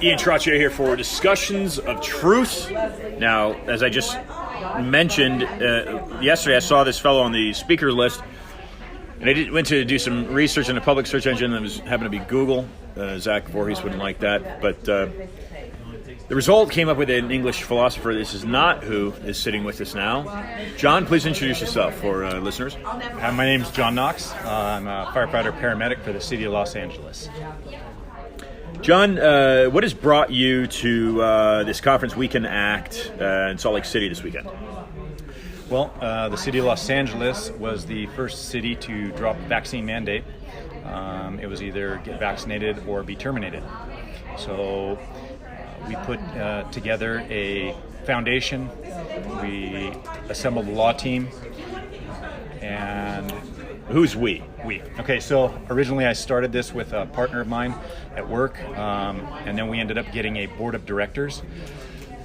Ian Traccio here for Discussions of Truth. Now, as I just mentioned, yesterday I saw this fellow on the speaker list, and I went to do some research in a public search engine that happened to be Google. Zach Voorhees wouldn't like that, but the result came up with an English philosopher. This is not who is sitting with us now. John, please introduce yourself for listeners. My name is John Knox. I'm a firefighter paramedic for the city of Los Angeles. John, what has brought you to this conference Weekend Act in Salt Lake City this weekend? Well, the city of Los Angeles was the first city to drop the vaccine mandate. It was either get vaccinated or be terminated. So we put together a foundation. We assembled a law team. And who's we? We. Okay, so originally I started this with a partner of mine at work, and then we ended up getting a board of directors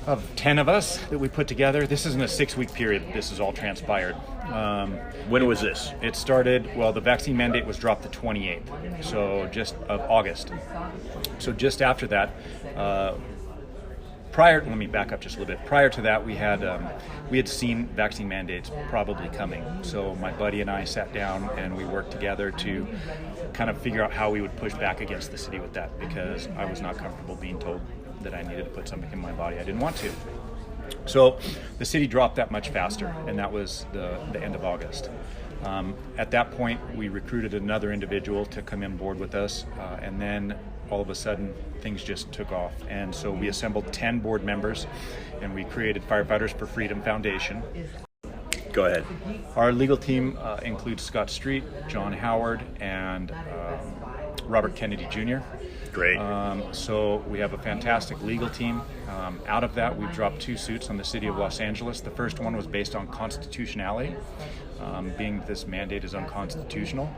of 10 of us that we put together. This is in a 6-week period that this has all transpired. When was this? It started, well, the vaccine mandate was dropped the 28th, so just of August. So just after that, let me back up just a little bit. Prior to that, we had seen vaccine mandates probably coming. So my buddy and I sat down and we worked together to kind of figure out how we would push back against the city with that, because I was not comfortable being told that I needed to put something in my body I didn't want to. So the city dropped that much faster, and that was the end of August. At that point, we recruited another individual to come on board with us, and then all of a sudden, things just took off. And so we assembled 10 board members, and we created Firefighters4Freedom Foundation. Go ahead. Our legal team includes Scott Street, John Howard, and Robert Kennedy Jr. Great. So we have a fantastic legal team. Out of that, we've dropped 2 suits on the city of Los Angeles. The first one was based on constitutionality, being that this mandate is unconstitutional,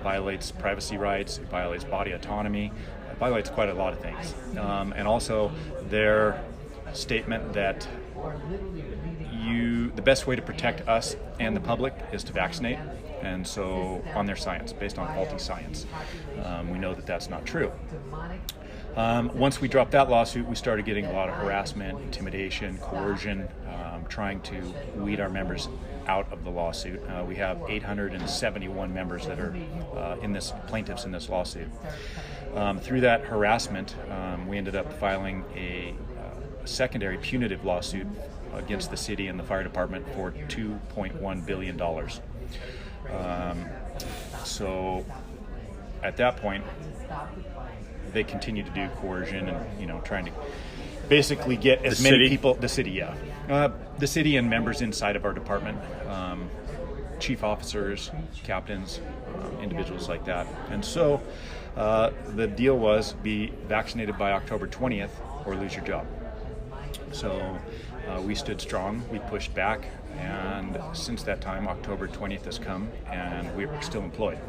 violates privacy rights, it violates body autonomy, it violates quite a lot of things. And also their statement that the best way to protect us and the public is to vaccinate. And so on their science, based on faulty science. We know that that's not true. Once we dropped that lawsuit, we started getting a lot of harassment, intimidation, coercion, trying to weed our members out of the lawsuit. We have 871 members that are plaintiffs in this lawsuit. Through that harassment, we ended up filing a secondary punitive lawsuit against the city and the fire department for $2.1 billion. So at that point, they continue to do coercion and, trying to basically get as many people, the city and members inside of our department, chief officers, captains, individuals like that. And so the deal was be vaccinated by October 20th or lose your job. So we stood strong, we pushed back, and since that time, October 20th has come, and we're still employed.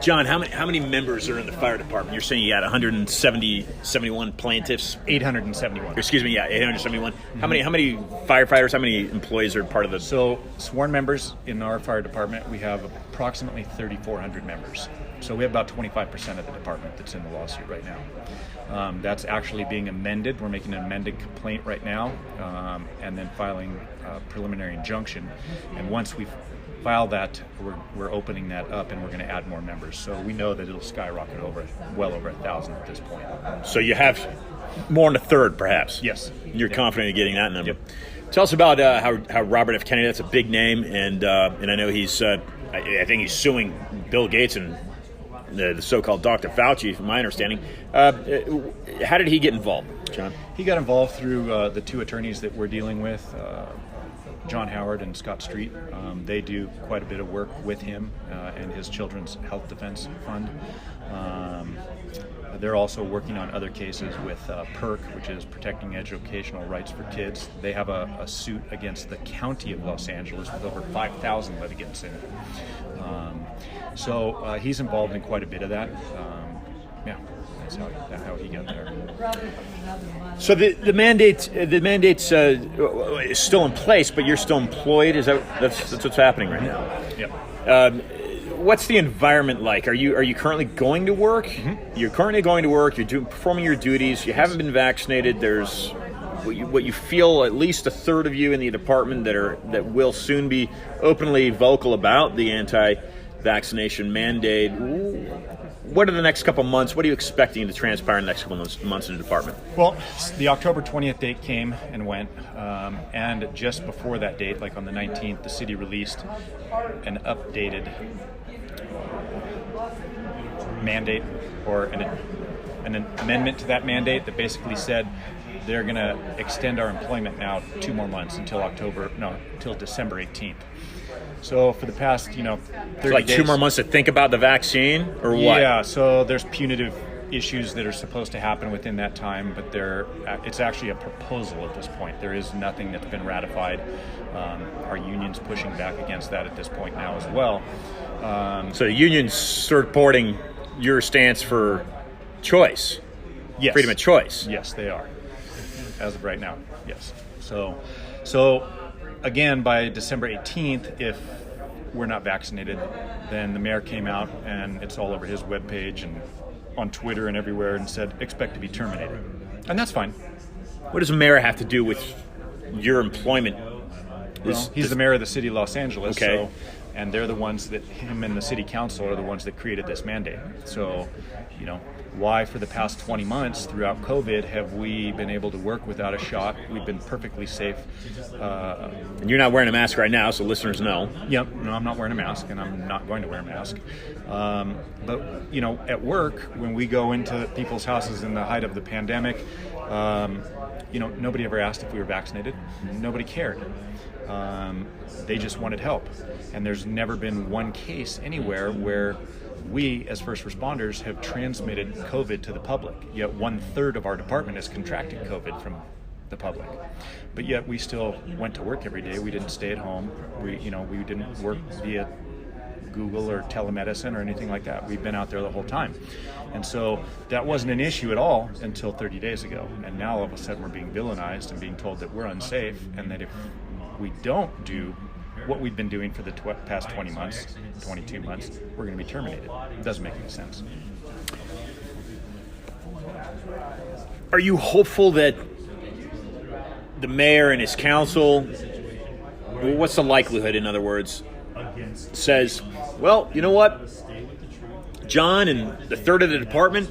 John, how many members are in the fire department? You're saying you had 171 plaintiffs? 871. Excuse me, yeah, 871. Mm-hmm. How many firefighters, how many employees are part of the... So sworn members in our fire department, we have approximately 3,400 members. So we have about 25% of the department that's in the lawsuit right now. That's actually being amended. We're making an amended complaint right now, and then filing a preliminary injunction. And once we file that, we're opening that up, and we're going to add more members. So we know that it'll skyrocket well over 1,000 at this point. So you have more than a third, perhaps? Yes. You're confident in getting that number? Yep. Tell us about how Robert F. Kennedy, that's a big name, and I know he's, I think he's suing Bill Gates and the so-called Dr. Fauci, from my understanding. How did he get involved, John? He got involved through the 2 attorneys that we're dealing with, John Howard and Scott Street. They do quite a bit of work with him and his Children's Health Defense Fund. They're also working on other cases with PERC, which is Protecting Educational Rights for Kids. They have a suit against the county of Los Angeles with over 5,000 litigants in it. So he's involved in quite a bit of that. That's how he got there. So the mandate's is still in place, but you're still employed. That's what's happening right now? Yep. what's the environment like? Are you currently going to work? Mm-hmm. You're currently going to work. You're performing your duties. You haven't been vaccinated. There's what you feel, at least a third of you in the department that will soon be openly vocal about the anti-vaccination mandate. What are the next couple months? What are you expecting to transpire in the next couple months in the department? Well, the October 20th date came and went, and just before that date, like on the 19th, the city released an updated mandate, or an amendment to that mandate that basically said they're going to extend our employment now 2 more months until December 18th. So for the past, 30 like days, 2 more months to think about the vaccine, or what? Yeah, so there's punitive issues that are supposed to happen within that time, but it's actually a proposal at this point. There is nothing that's been ratified. Our union's pushing back against that at this point now as well. So the union's supporting your stance for choice, yes. Freedom of choice. Yes, they are, as of right now. Yes. So again, by December 18th, if we're not vaccinated, then the mayor came out, and it's all over his webpage and on Twitter and everywhere, and said, expect to be terminated. And that's fine. What does a mayor have to do with your employment? Well, he's the mayor of the city of Los Angeles, okay. And they're the ones him and the city council are the ones that created this mandate. So, why for the past 20 months throughout COVID have we been able to work without a shot? We've been perfectly safe. And you're not wearing a mask right now, so listeners know. Yep, no, I'm not wearing a mask, and I'm not going to wear a mask. But, at work, when we go into people's houses in the height of the pandemic, nobody ever asked if we were vaccinated. Nobody cared. They just wanted help. And there's never been one case anywhere where we, as first responders, have transmitted COVID to the public. Yet 1/3 of our department has contracted COVID from the public. But yet we still went to work every day. We didn't stay at home. We didn't work via Google or telemedicine or anything like that. We've been out there the whole time. And so that wasn't an issue at all until 30 days ago. And now all of a sudden we're being villainized and being told that we're unsafe, and that if we don't do what we've been doing for the past 22 months, we're going to be terminated. It doesn't make any sense. Are you hopeful that the mayor and his council, what's the likelihood, in other words, says, well, you know what, John and the third of the department,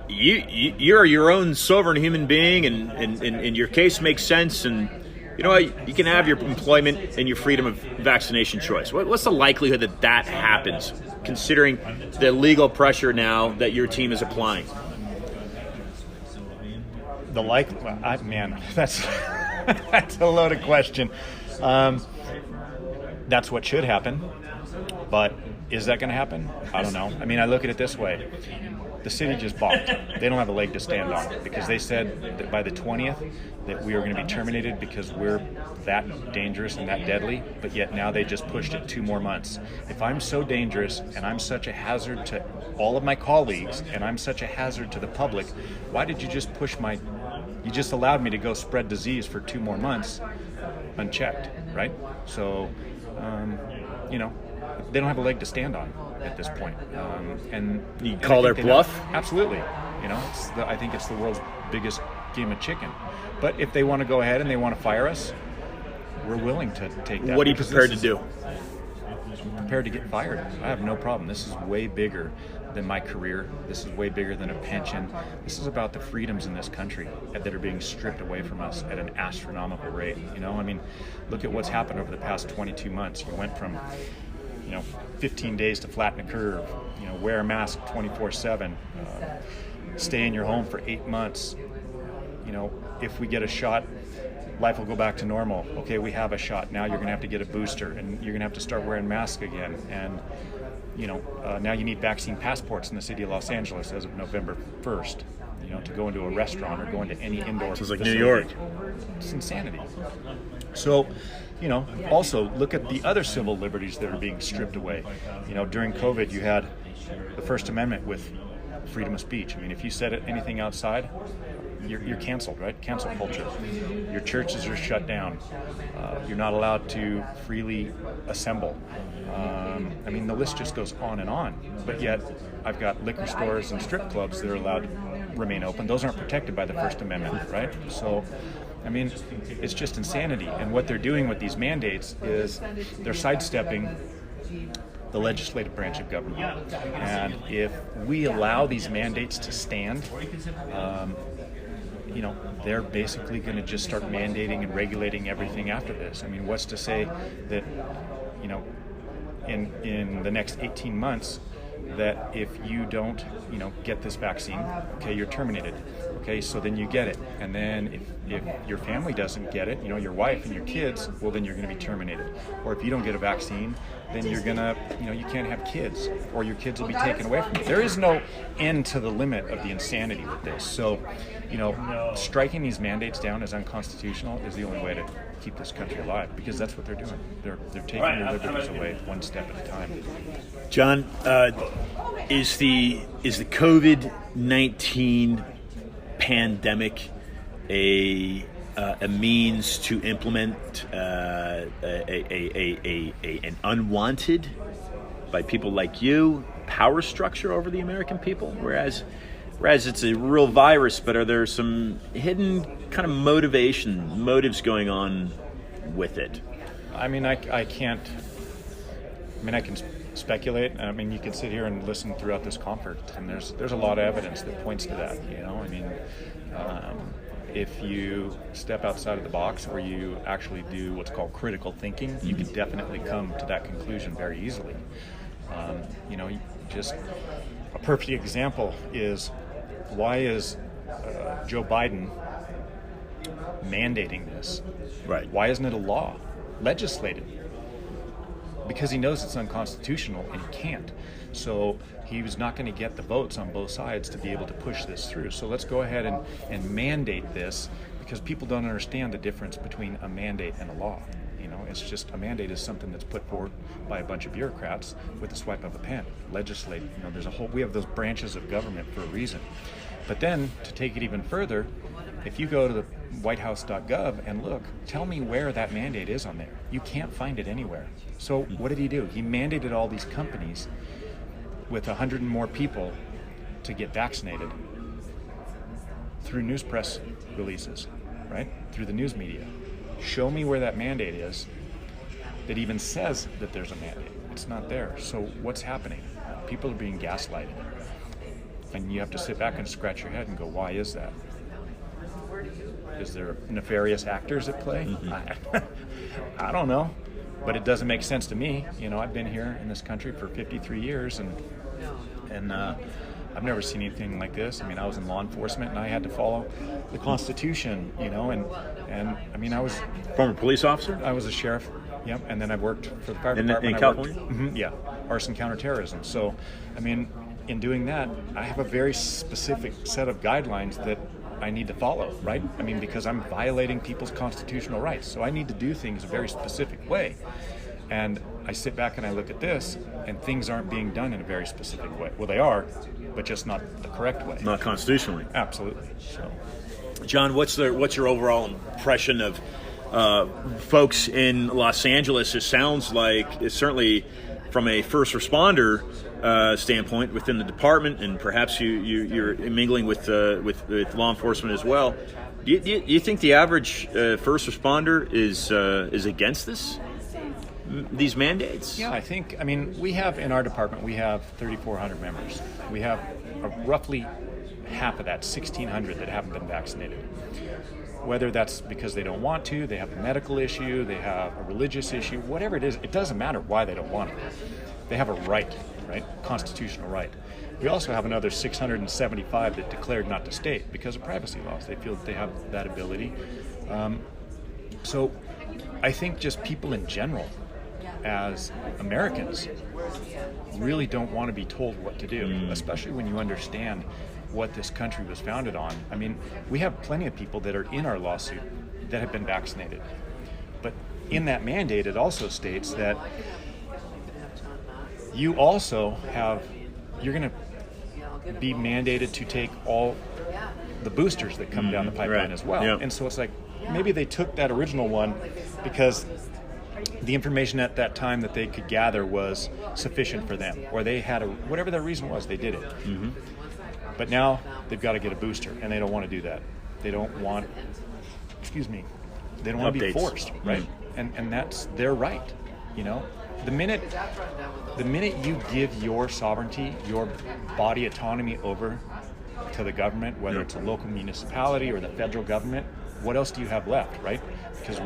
you're your own sovereign human being, and your case makes sense, and you know what, you can have your employment and your freedom of vaccination choice. What's the likelihood that happens, considering the legal pressure now that your team is applying? That's that's a loaded question. That's what should happen, but is that going to happen? I don't know. I mean, I look at it this way. The city just balked. They don't have a leg to stand on, because they said that by the 20th that we were going to be terminated because we're that dangerous and that deadly, but yet now they just pushed it 2 more months. If I'm so dangerous and I'm such a hazard to all of my colleagues and I'm such a hazard to the public, why did you just you just allowed me to go spread disease for 2 more months unchecked, right? So, they don't have a leg to stand on at this point. And you call their bluff? Absolutely. I think it's the world's biggest game of chicken. But if they want to go ahead and they want to fire us, we're willing to take that. What are you prepared to do? I'm prepared to get fired. I have no problem. This is way bigger than my career. This is way bigger than a pension. This is about the freedoms in this country that are being stripped away from us at an astronomical rate. Look at what's happened over the past 22 months. You went from 15 days to flatten a curve, wear a mask 24/7, stay in your home for 8 months. If we get a shot, life will go back to normal. Okay, we have a shot. Now you're going to have to get a booster, and you're going to have to start wearing masks again. And, now you need vaccine passports in the city of Los Angeles as of November 1st, to go into a restaurant or go into any indoor facility. New York. It's insanity. So, also look at the other civil liberties that are being stripped away. During COVID, you had the First Amendment with freedom of speech. I mean, if you said anything outside, you're canceled, right? Cancel culture. Your churches are shut down. You're not allowed to freely assemble. I mean, the list just goes on and on. But yet, I've got liquor stores and strip clubs that are allowed to remain open. Those aren't protected by the First Amendment, right? So, I mean, it's just insanity. And what they're doing with these mandates is they're sidestepping the legislative branch of government. And if we allow these mandates to stand, they're basically going to just start mandating and regulating everything after this. I mean, what's to say that, in the next 18 months, that if you don't, get this vaccine, okay, you're terminated. Okay, so then you get it. And then if your family doesn't get it, your wife and your kids, well, then you're going to be terminated. Or if you don't get a vaccine, then you're going to, you can't have kids, or your kids will be taken away from you. There is no end to the limit of the insanity with this. So, striking these mandates down as unconstitutional is the only way to keep this country alive, because that's what they're doing. They're taking your liberties away one step at a time. John, is the COVID-19 pandemic a means to implement an unwanted, by people like you, power structure over the American people? Whereas it's a real virus, but are there some hidden kind of motives going on with it? I mean, I can speculate. I mean, you can sit here and listen throughout this conference, and there's a lot of evidence that points to that. I mean, if you step outside of the box, or you actually do what's called critical thinking, you can definitely come to that conclusion very easily. Just a perfect example is, why is Joe Biden mandating this? Right. Why isn't it a law, legislated? Because he knows it's unconstitutional and he can't. So he was not going to get the votes on both sides to be able to push this through. So let's go ahead and mandate this, because people don't understand the difference between a mandate and a law. It's just, a mandate is something that's put forward by a bunch of bureaucrats with a swipe of a pen. Legislate. We have those branches of government for a reason. But then, to take it even further, if you go to the whitehouse.gov and look, tell me where that mandate is on there. You can't find it anywhere. So what did he do? He mandated all these companies with 100 and more people to get vaccinated through news press releases, right? Through the news media. Show me where that mandate is that even says that there's a mandate. It's not there. So what's happening? People are being gaslighted. And you have to sit back and scratch your head and go, why is that? Is there nefarious actors at play? Mm-hmm. I don't know, but it doesn't make sense to me. I've been here in this country for 53 years, and I've never seen anything like this. I mean, I was in law enforcement, and I had to follow the Constitution, and I mean, I was former police officer. I was a sheriff. Yep, and then I worked for the fire department in California. Yeah, arson counterterrorism. So, I mean, in doing that, I have a very specific set of guidelines that I need to follow, right? I mean, because I'm violating people's constitutional rights. So I need to do things a very specific way. And I sit back and I look at this, and things aren't being done in a very specific way. Well, they are, but just not the correct way. Not constitutionally. Absolutely. So, John, what's your overall impression of folks in Los Angeles? It sounds like, it's certainly from a first responder standpoint within the department, and perhaps you're mingling with law enforcement as well. Do you think the average first responder is against these mandates? Yeah, I mean, we have in our department, we have 3,400 members. We have roughly half of that, 1,600, that haven't been vaccinated. Whether that's because they don't want to, they have a medical issue, they have a religious issue, whatever it is, it doesn't matter why they don't want it. They have a right? Constitutional right. We also have another 675 that declared not to state because of privacy laws. They feel that they have that ability. So I think just people in general, as Americans, really don't want to be told what to do, especially when you understand what this country was founded on. I mean, we have plenty of people that are in our lawsuit that have been vaccinated. But in that mandate, it also states that you also have, you're going to be mandated to take all the boosters that come down the pipeline as well. Yep. And so it's like, maybe they took that original one because the information at that time that they could gather was sufficient for them, or they had whatever their reason was, they did it. But now they've got to get a booster, and they don't want to do that. They don't want, they don't want to be forced, right? And that's their right, you know. The minute you give your sovereignty, your body autonomy over to the government, whether it's a local municipality or the federal government, what else do you have left, right? Because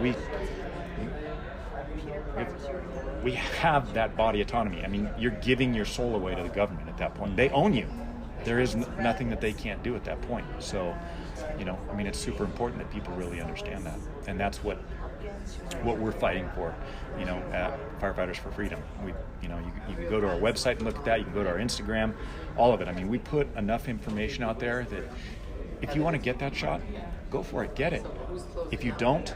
we have that body autonomy. I mean, you're giving your soul away to the government at that point. They own you. There is nothing that they can't do at that point. So, you know, I mean, it's super important that people really understand that, and that's what we're fighting for, you know, at Firefighters for Freedom. We, you know, you can go to our website and look at that. You can go to our Instagram, all of it. I mean, we put enough information out there that if you want to get that shot, go for it, get it. If you don't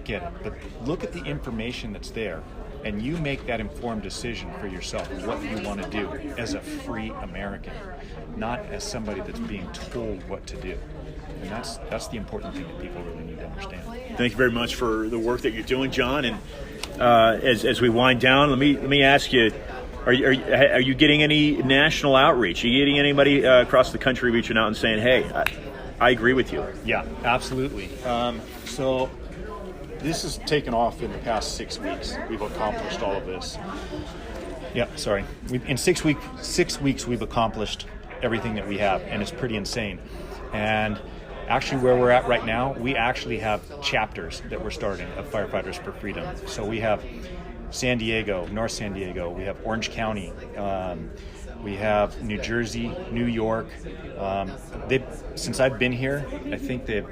get it. But look at the information that's there, and you make that informed decision for yourself, what you want to do as a free American, not as somebody that's being told what to do. And that's the important thing that people really need to understand. Thank you very much for the work that you're doing, John. And as we wind down, let me ask you: Are you getting any national outreach? Are you getting anybody across the country reaching out and saying, "Hey, I agree with you"? Yeah, absolutely. So this has taken off in the past 6 weeks. We've accomplished all of this. Yeah, sorry. In 6 weeks, we've accomplished everything that we have, and it's pretty insane. And actually, where we're at right now, we actually have chapters that we're starting of Firefighters for Freedom. So we have San Diego, North San Diego. We have Orange County. We have New Jersey, New York. Since I've been here, I think they've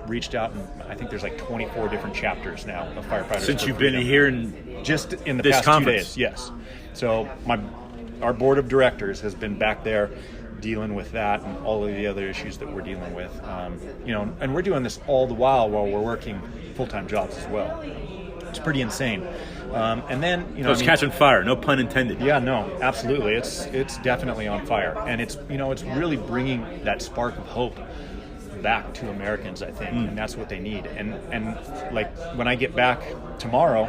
reached out, and I think there's like 24 different chapters now of Firefighters. Since for you've Freedom. been here just in the this past conference. 2 days, yes. So our board of directors has been back there dealing with that and all of the other issues that we're dealing with. You know, and we're doing this all the while we're working full-time jobs as well. It's pretty insane. And then, you know, So it's catching fire, no pun intended. Yeah, no, absolutely. It's definitely on fire, and it's really bringing that spark of hope back to Americans, I think, and that's what they need. And like when I get back tomorrow,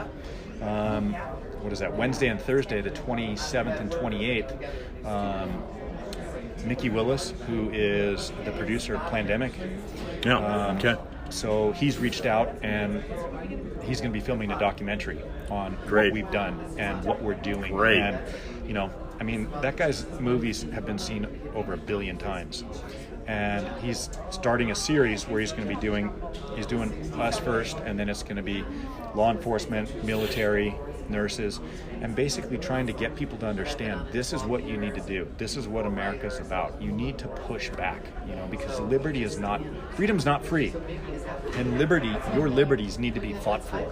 what is that? Wednesday and Thursday, the 27th and 28th. Mickey Willis, who is the producer of Plandemic. Yeah. Okay. So he's reached out, and he's going to be filming a documentary on what we've done and what we're doing. Great. And, you know, I mean, that guy's movies have been seen over 1 billion times. And he's starting a series where he's doing us first, and then it's going to be law enforcement, military, nurses, and basically trying to get people to understand this is what you need to do. This is what America's about. You need to push back, you know, because freedom's not free. And your liberties need to be fought for.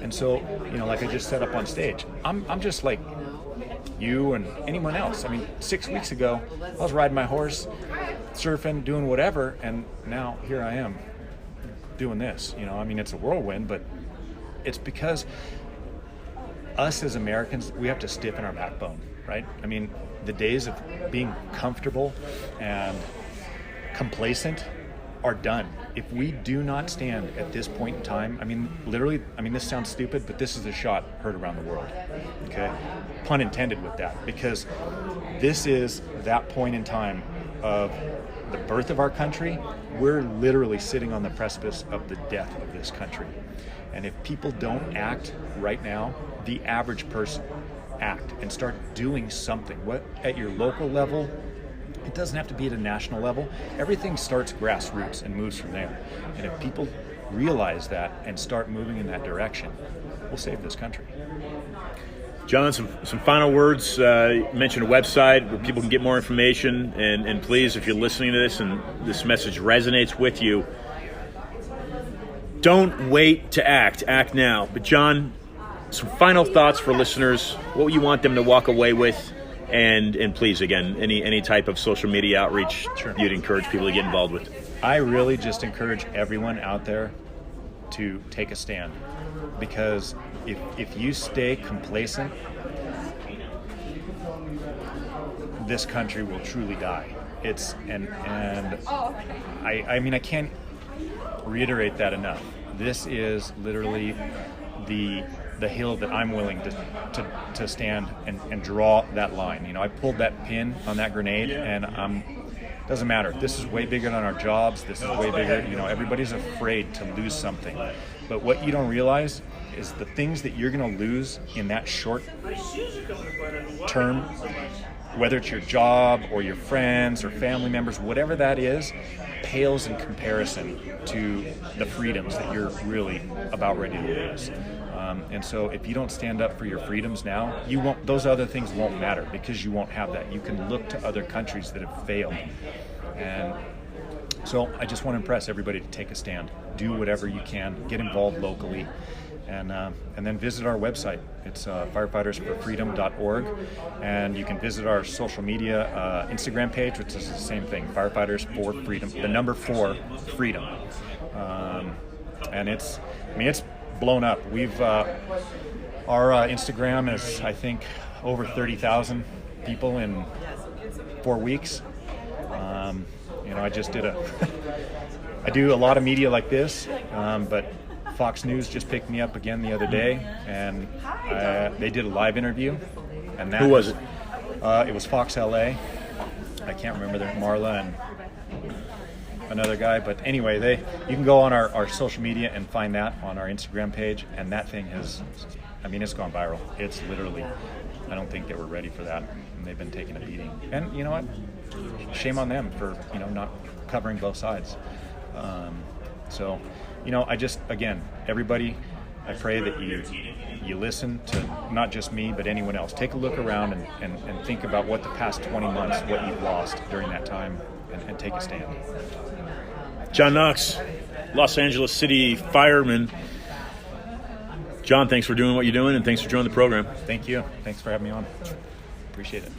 And so, you know, like I just said up on stage, I'm just like you and anyone else. I mean, 6 weeks ago, I was riding my horse, surfing, doing whatever, and now here I am doing this. You know, I mean, it's a whirlwind, but it's because us as Americans, we have to stiffen our backbone, right? I mean, the days of being comfortable and complacent are done. If we do not stand at this point in time, I mean, literally, I mean, this sounds stupid, but this is a shot heard around the world, okay? Pun intended with that, because this is that point in time of the birth of our country. We're literally sitting on the precipice of the death of this country. And if people don't act right now, the average person act and start doing something. What at your local level, it doesn't have to be at a national level. Everything starts grassroots and moves from there. And if people realize that and start moving in that direction, we'll save this country. John, some final words. You mentioned a website where people can get more information, and please, if you're listening to this and this message resonates with you, don't wait to act. Act now. But John, some final thoughts for listeners. What you want them to walk away with, and please, again, any type of social media outreach you'd encourage people to get involved with. I really just encourage everyone out there to take a stand, because if you stay complacent, this country will truly die. I mean, I can't reiterate that enough. This is literally the hill that I'm willing to stand and draw that line. You know, I pulled that pin on that grenade, and doesn't matter. This is way bigger than our jobs. This is way bigger. You know, everybody's afraid to lose something, but what you don't realize is the things that you're going to lose in that short term, whether it's your job or your friends or family members, whatever that is, pales in comparison to the freedoms that you're really about ready to lose. And so if you don't stand up for your freedoms now, those other things won't matter, because you won't have that. You can look to other countries that have failed. And so I just want to impress everybody to take a stand. Do whatever you can. Get involved locally. And then visit our website. It's Firefighters4Freedom.org, and you can visit our social media Instagram page, which is the same thing, Firefighters4Freedom, the number 4 freedom. And it's blown up. We've our Instagram is, I think, over 30,000 people in 4 weeks. You know, I just did I do a lot of media like this, but Fox News just picked me up again the other day, and they did a live interview. And that Who was it? It was Fox LA. I can't remember Marla and another guy, but anyway, you can go on our social media and find that on our Instagram page, and that thing it's gone viral. It's literally, I don't think they were ready for that, and they've been taking a beating. And you know what? Shame on them for, you know, not covering both sides. So, you know, again, everybody, I pray that you listen to not just me, but anyone else. Take a look around and think about what the past 20 months, what you've lost during that time, and take a stand. John Knox, Los Angeles City fireman. John, thanks for doing what you're doing, and thanks for joining the program. Thank you. Thanks for having me on. Appreciate it.